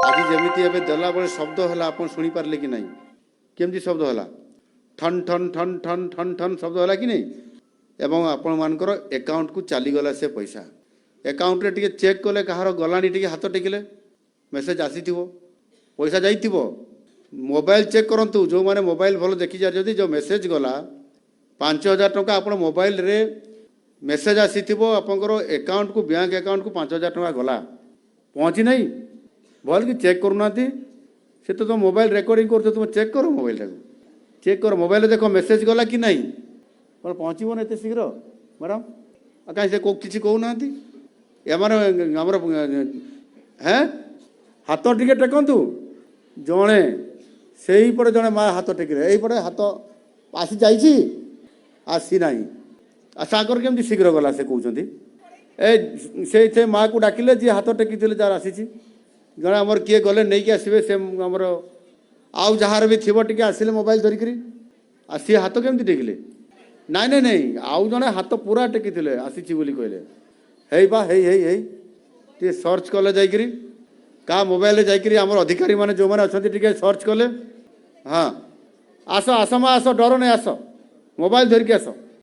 आज जमीती एवं देला बेले शब्द है आप शुणी पारे कि नहीं केमती शब्द है ठन ठन ठन ठन ठन ठन शब्द है कि नहीं एवं आपण मानकर अकाउंट को चलीगला से पैसा अकाउंट रे चेक कले कहार गलानी टे हाथ टेकिले मेसेज आसी पैसा जाइए मोबाइल चेक करूँ जो मैंने मोबाइल भल देखी जाती जो मेसेज गला 5,000 टंका आप मोबाइल रे मेसेज आसी आपंकर अकाउंट को बैंक अकाउंट को 5,000 टंका गला पहुँची नहीं भल कि चेक करूना से तो मोबाइल रेकर्डिंग कर तुम चेक करो मोबाइल टाक चेक कर मोबाइल देख मेसेज गला कि नहीं कौन पहुँचब एत शीघ्र मैडम कहीं से किसी कहूना एमर हैं हाथ टिके टेकतु जड़े से पटे जड़े माँ हाथ टेकिले यहीपटे हाथ आसी जाइए आसी ना सागर केमती शीघ्र गला से कहते से माँ को डाकिले जी हाथ टेकी जार आसी जड़े आमर किए गले नहीं कि आसबे से आमर आउ जार भी थी टे आसिले मोबाइल धरिकी सी हाथ केमती टेकिले नाई नाई नाई आउ जड़े हाथ पूरा टेकी आसी कहले हे बा हे टे सर्च कले जाकरी क्या मोबाइल जाकरी आमर अधिकारी माने जो मैंने अच्छा सर्च कले हाँ आस आस माँ आस डर नहीं आस मोबाइल धरिकी आस